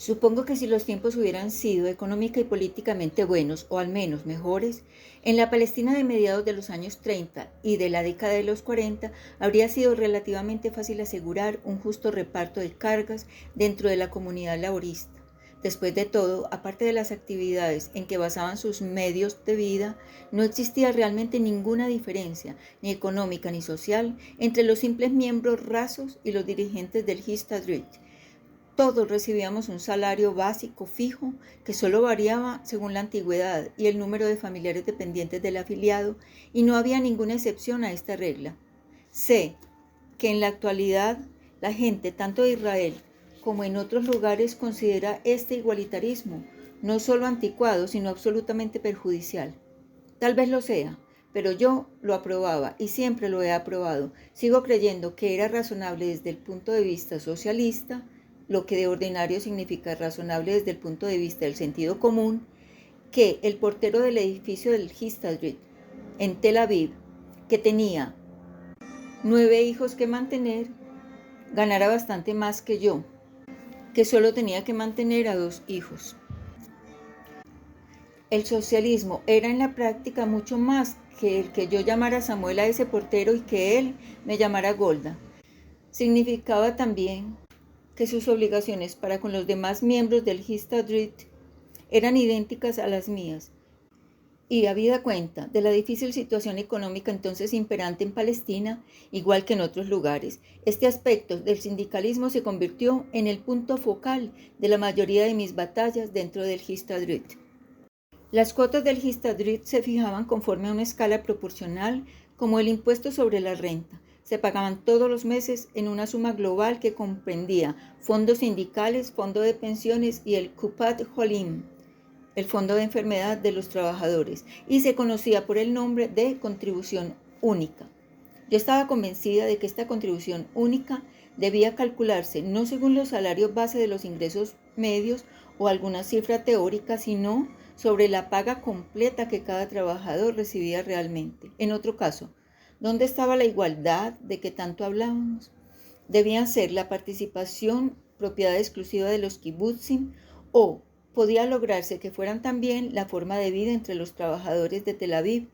Supongo que si los tiempos hubieran sido económica y políticamente buenos, o al menos mejores, en la Palestina de mediados de los años 30 y de la década de los 40 habría sido relativamente fácil asegurar un justo reparto de cargas dentro de la comunidad laborista. Después de todo, aparte de las actividades en que basaban sus medios de vida, no existía realmente ninguna diferencia, ni económica ni social, entre los simples miembros rasos y los dirigentes del Histadrut. Todos recibíamos un salario básico fijo que solo variaba según la antigüedad y el número de familiares dependientes del afiliado, y no había ninguna excepción a esta regla. Sé que en la actualidad la gente, tanto de Israel como en otros lugares, considera este igualitarismo no solo anticuado, sino absolutamente perjudicial. Tal vez lo sea, pero yo lo aprobaba y siempre lo he aprobado. Sigo creyendo que era razonable desde el punto de vista socialista, lo que de ordinario significa razonable desde el punto de vista del sentido común, que el portero del edificio del Histadrut en Tel Aviv, que tenía 9 hijos que mantener, ganara bastante más que yo, que solo tenía que mantener a 2 hijos. El socialismo era en la práctica mucho más que el que yo llamara a Samuel a ese portero y que él me llamara Golda. Significaba también que sus obligaciones para con los demás miembros del Histadrut eran idénticas a las mías, y habida cuenta de la difícil situación económica entonces imperante en Palestina, igual que en otros lugares, este aspecto del sindicalismo se convirtió en el punto focal de la mayoría de mis batallas dentro del Histadrut. Las cuotas del Histadrut se fijaban conforme a una escala proporcional, como el impuesto sobre la renta. Se pagaban todos los meses en una suma global que comprendía fondos sindicales, fondo de pensiones y el Kupat Holim, el fondo de enfermedad de los trabajadores, y se conocía por el nombre de contribución única. Yo estaba convencida de que esta contribución única debía calcularse no según los salarios base de los ingresos medios o alguna cifra teórica, sino sobre la paga completa que cada trabajador recibía realmente. En otro caso, ¿dónde estaba la igualdad de que tanto hablábamos? ¿Debían ser la participación propiedad exclusiva de los kibutzim, o podía lograrse que fueran también la forma de vida entre los trabajadores de Tel Aviv?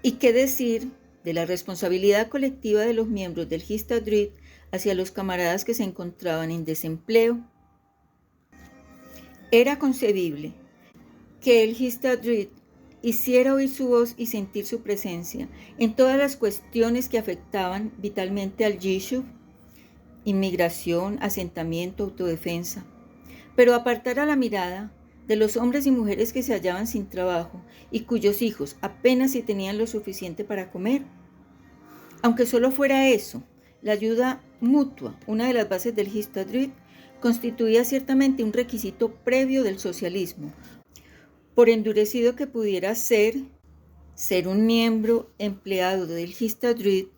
¿Y qué decir de la responsabilidad colectiva de los miembros del Histadrut hacia los camaradas que se encontraban en desempleo? Era concebible que el Histadrut hiciera oír su voz y sentir su presencia en todas las cuestiones que afectaban vitalmente al Yishuv: inmigración, asentamiento, autodefensa, pero apartara la mirada de los hombres y mujeres que se hallaban sin trabajo y cuyos hijos apenas si tenían lo suficiente para comer. Aunque solo fuera eso, la ayuda mutua, una de las bases del Histadrut, constituía ciertamente un requisito previo del socialismo. Por endurecido que pudiera ser un miembro empleado del Histadrut,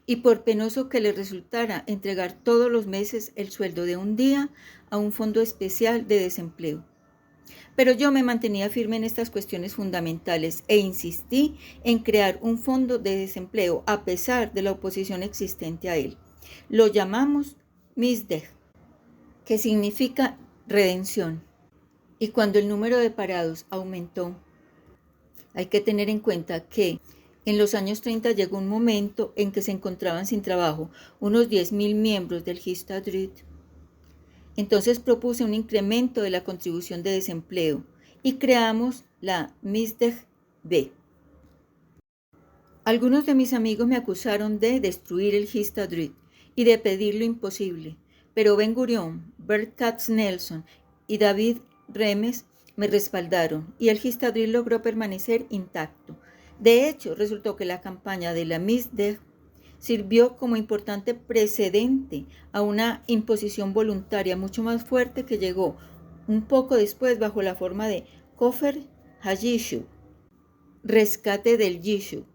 y por penoso que le resultara entregar todos los meses el sueldo de un día a un fondo especial de desempleo. Pero yo me mantenía firme en estas cuestiones fundamentales e insistí en crear un fondo de desempleo a pesar de la oposición existente a él. Lo llamamos Misdej, que significa redención. Y cuando el número de parados aumentó, hay que tener en cuenta que en los años 30 llegó un momento en que se encontraban sin trabajo unos 10.000 miembros del Histadrut. Entonces propuse un incremento de la contribución de desempleo y creamos la Misdej B. Algunos de mis amigos me acusaron de destruir el Histadrut y de pedir lo imposible, pero Ben Gurion, Bert Katznelson y David Remes me respaldaron y el Histadrut logró permanecer intacto. De hecho, resultó que la campaña de la Misdej sirvió como importante precedente a una imposición voluntaria mucho más fuerte que llegó un poco después bajo la forma de Kofer HaYishuv, rescate del Yishuv,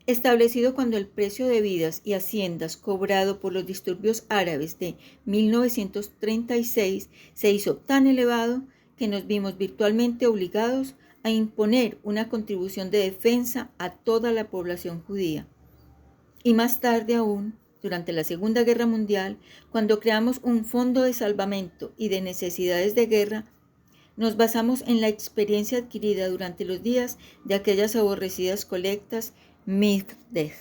establecido cuando el precio de vidas y haciendas cobrado por los disturbios árabes de 1936 se hizo tan elevado que nos vimos virtualmente obligados a imponer una contribución de defensa a toda la población judía. Y más tarde aún, durante la Segunda Guerra Mundial, cuando creamos un fondo de salvamento y de necesidades de guerra, nos basamos en la experiencia adquirida durante los días de aquellas aborrecidas colectas Mikdej.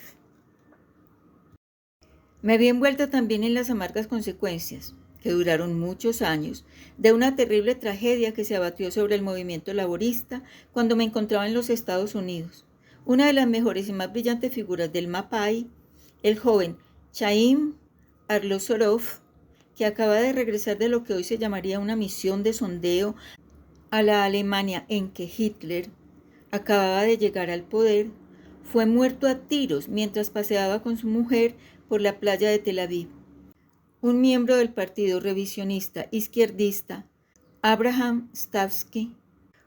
Me vi envuelta también en las amargas consecuencias, que duraron muchos años, de una terrible tragedia que se abatió sobre el movimiento laborista cuando me encontraba en los Estados Unidos. Una de las mejores y más brillantes figuras del MAPAI, el joven Chaim Arlosorov, que acaba de regresar de lo que hoy se llamaría una misión de sondeo a la Alemania en que Hitler acababa de llegar al poder, fue muerto a tiros mientras paseaba con su mujer por la playa de Tel Aviv. Un miembro del partido revisionista izquierdista, Abraham Stavsky,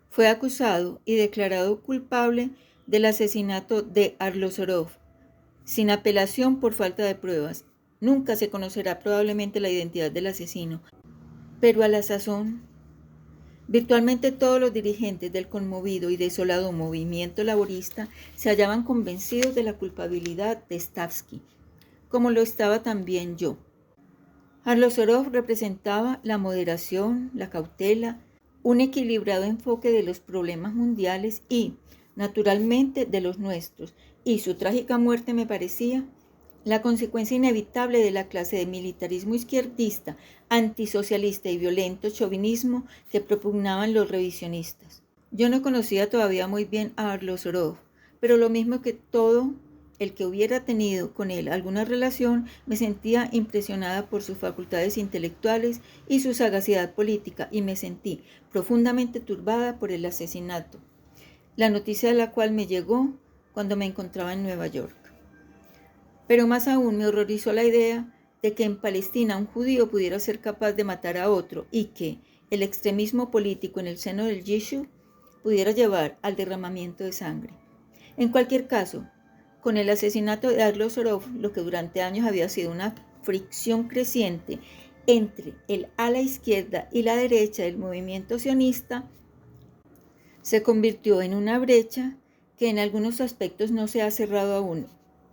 fue acusado y declarado culpable del asesinato de Arlosorov, sin apelación por falta de pruebas. Nunca se conocerá probablemente la identidad del asesino, pero a la sazón, virtualmente todos los dirigentes del conmovido y desolado movimiento laborista se hallaban convencidos de la culpabilidad de Stavsky, como lo estaba también yo. Arlosorov representaba la moderación, la cautela, un equilibrado enfoque de los problemas mundiales y, naturalmente, de los nuestros, y su trágica muerte me parecía la consecuencia inevitable de la clase de militarismo izquierdista, antisocialista y violento chauvinismo que propugnaban los revisionistas. Yo no conocía todavía muy bien a Arlosorov, pero lo mismo que todo el que hubiera tenido con él alguna relación, me sentía impresionada por sus facultades intelectuales y su sagacidad política, y me sentí profundamente turbada por el asesinato, la noticia de la cual me llegó cuando me encontraba en Nueva York. Pero más aún me horrorizó la idea de que en Palestina un judío pudiera ser capaz de matar a otro y que el extremismo político en el seno del Yishuv pudiera llevar al derramamiento de sangre. En cualquier caso, con el asesinato de Arlosorov, lo que durante años había sido una fricción creciente entre el ala izquierda y la derecha del movimiento sionista, se convirtió en una brecha que en algunos aspectos no se ha cerrado aún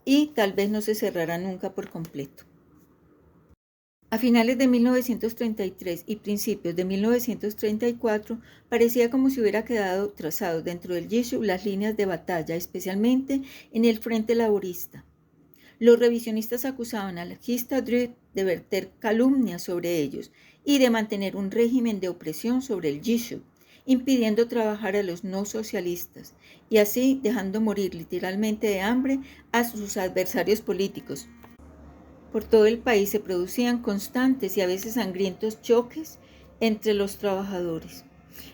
y tal vez no se cerrará nunca por completo. A finales de 1933 y principios de 1934, parecía como si hubiera quedado trazado dentro del Yishuv las líneas de batalla, especialmente en el frente laborista. Los revisionistas acusaban al Histadrut de verter calumnias sobre ellos y de mantener un régimen de opresión sobre el Yishuv, impidiendo trabajar a los no socialistas y así dejando morir literalmente de hambre a sus adversarios políticos. Por todo el país se producían constantes y a veces sangrientos choques entre los trabajadores.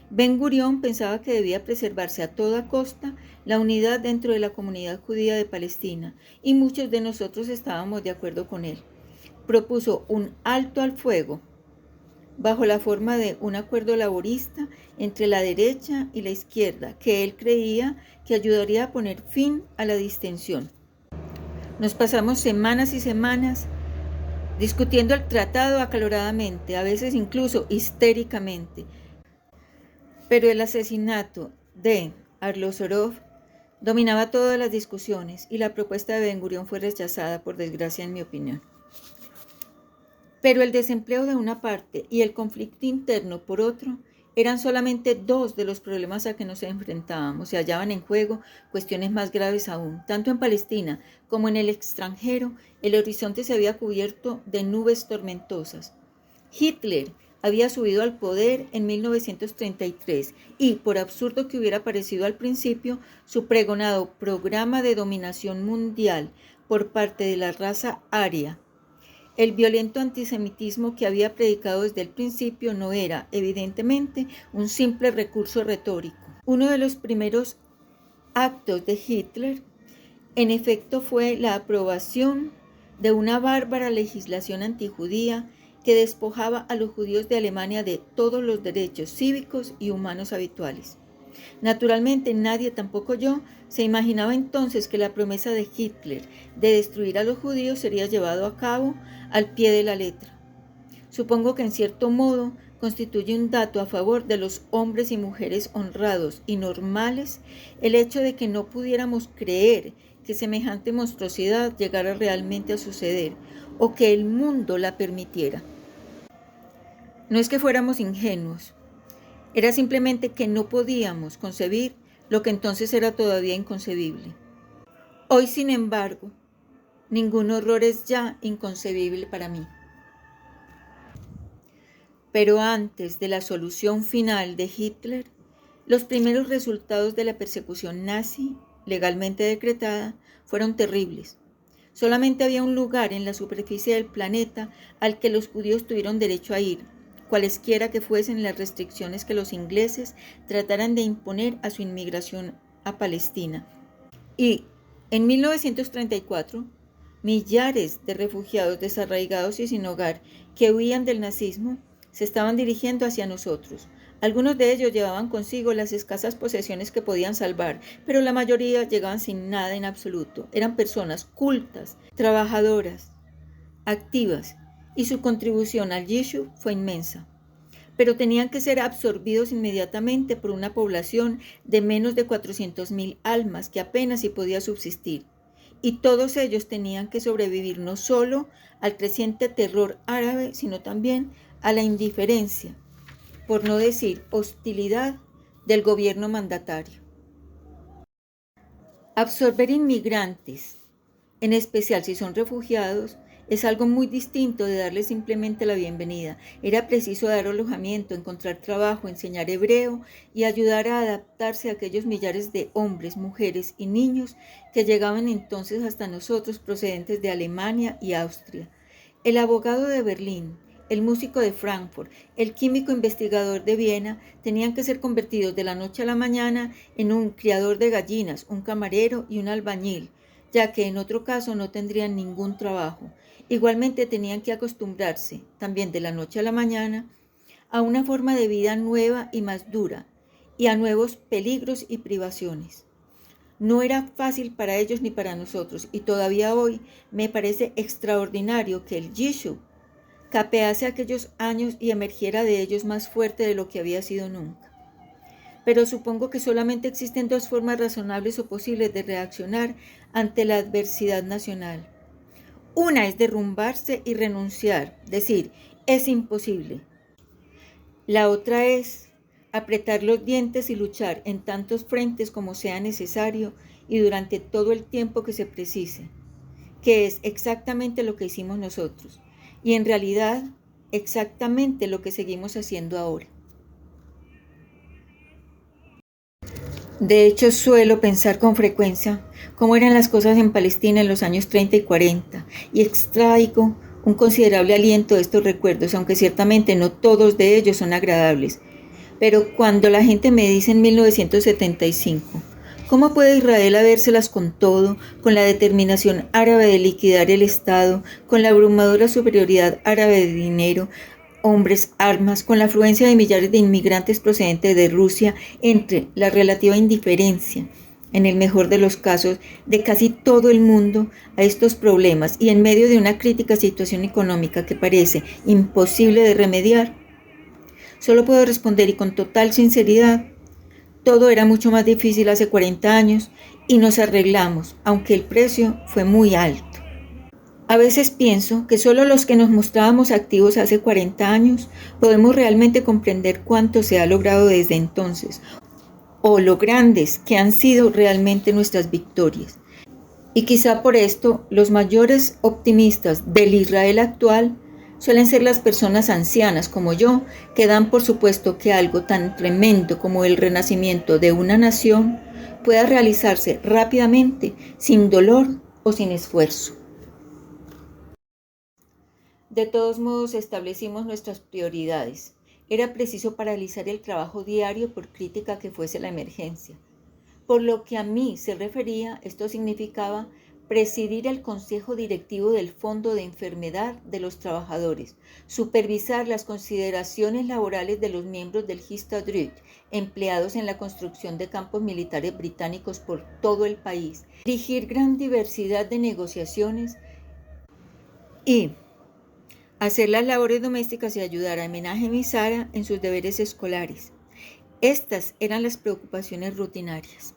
Ben-Gurión pensaba que debía preservarse a toda costa la unidad dentro de la comunidad judía de Palestina, y muchos de nosotros estábamos de acuerdo con él. Propuso un alto al fuego, bajo la forma de un acuerdo laborista entre la derecha y la izquierda, que él creía que ayudaría a poner fin a la distensión. Nos pasamos semanas y semanas discutiendo el tratado acaloradamente, a veces incluso histéricamente. Pero el asesinato de Arlosorov dominaba todas las discusiones y la propuesta de Ben-Gurión fue rechazada, por desgracia, en mi opinión. Pero el desempleo de una parte y el conflicto interno por otro eran solamente dos de los problemas a que nos enfrentábamos. Se hallaban en juego cuestiones más graves aún. Tanto en Palestina como en el extranjero, el horizonte se había cubierto de nubes tormentosas. Hitler había subido al poder en 1933 y, por absurdo que hubiera parecido al principio, su pregonado programa de dominación mundial por parte de la raza aria, el violento antisemitismo que había predicado desde el principio, no era, evidentemente, un simple recurso retórico. Uno de los primeros actos de Hitler, en efecto, fue la aprobación de una bárbara legislación antijudía que despojaba a los judíos de Alemania de todos los derechos cívicos y humanos habituales. Naturalmente, nadie, tampoco yo, se imaginaba entonces que la promesa de Hitler de destruir a los judíos sería llevado a cabo al pie de la letra. Supongo que en cierto modo constituye un dato a favor de los hombres y mujeres honrados y normales el hecho de que no pudiéramos creer que semejante monstruosidad llegara realmente a suceder o que el mundo la permitiera. No es que fuéramos ingenuos, era simplemente que no podíamos concebir lo que entonces era todavía inconcebible. Hoy, sin embargo, ningún horror es ya inconcebible para mí. Pero antes de la solución final de Hitler, los primeros resultados de la persecución nazi, legalmente decretada, fueron terribles. Solamente había un lugar en la superficie del planeta al que los judíos tuvieron derecho a ir, cualesquiera que fuesen las restricciones que los ingleses trataran de imponer a su inmigración a Palestina. Y en 1934, millares de refugiados desarraigados y sin hogar que huían del nazismo se estaban dirigiendo hacia nosotros. Algunos de ellos llevaban consigo las escasas posesiones que podían salvar, pero la mayoría llegaban sin nada en absoluto. Eran personas cultas, trabajadoras, activas, y su contribución al Yishuv fue inmensa. Pero tenían que ser absorbidos inmediatamente por una población de menos de 400.000 almas que apenas si podía subsistir. Y todos ellos tenían que sobrevivir no solo al creciente terror árabe, sino también a la indiferencia, por no decir hostilidad, del gobierno mandatario. Absorber inmigrantes, en especial si son refugiados, es algo muy distinto de darles simplemente la bienvenida. Era preciso dar alojamiento, encontrar trabajo, enseñar hebreo y ayudar a adaptarse a aquellos millares de hombres, mujeres y niños que llegaban entonces hasta nosotros procedentes de Alemania y Austria. El abogado de Berlín, el músico de Frankfurt, el químico investigador de Viena tenían que ser convertidos de la noche a la mañana en un criador de gallinas, un camarero y un albañil, ya que en otro caso no tendrían ningún trabajo. Igualmente tenían que acostumbrarse, también de la noche a la mañana, a una forma de vida nueva y más dura, y a nuevos peligros y privaciones. No era fácil para ellos ni para nosotros, y todavía hoy me parece extraordinario que el Yishuv capease aquellos años y emergiera de ellos más fuerte de lo que había sido nunca. Pero supongo que solamente existen dos formas razonables o posibles de reaccionar ante la adversidad nacional. Una es derrumbarse y renunciar, decir, es imposible. La otra es apretar los dientes y luchar en tantos frentes como sea necesario y durante todo el tiempo que se precise, que es exactamente lo que hicimos nosotros, y en realidad exactamente lo que seguimos haciendo ahora. De hecho, suelo pensar con frecuencia cómo eran las cosas en Palestina en los años 30 y 40, y extraigo un considerable aliento de estos recuerdos, aunque ciertamente no todos de ellos son agradables. Pero cuando la gente me dice en 1975, ¿cómo puede Israel habérselas con todo, con la determinación árabe de liquidar el Estado, con la abrumadora superioridad árabe de dinero, hombres, armas, con la afluencia de millares de inmigrantes procedentes de Rusia, entre la relativa indiferencia, en el mejor de los casos, de casi todo el mundo a estos problemas y en medio de una crítica situación económica que parece imposible de remediar? Solo puedo responder y con total sinceridad, todo era mucho más difícil hace 40 años y nos arreglamos, aunque el precio fue muy alto. A veces pienso que solo los que nos mostrábamos activos hace 40 años podemos realmente comprender cuánto se ha logrado desde entonces, o lo grandes que han sido realmente nuestras victorias. Y quizá por esto los mayores optimistas del Israel actual suelen ser las personas ancianas como yo, que dan por supuesto que algo tan tremendo como el renacimiento de una nación pueda realizarse rápidamente, sin dolor o sin esfuerzo. De todos modos, establecimos nuestras prioridades. Era preciso paralizar el trabajo diario por crítica que fuese la emergencia. Por lo que a mí se refería, esto significaba presidir el consejo directivo del Fondo de Enfermedad de los Trabajadores, supervisar las consideraciones laborales de los miembros del Histadrut, empleados en la construcción de campos militares británicos por todo el país, dirigir gran diversidad de negociaciones y hacer las labores domésticas y ayudar a Menahem y Sara en sus deberes escolares. Estas eran las preocupaciones rutinarias.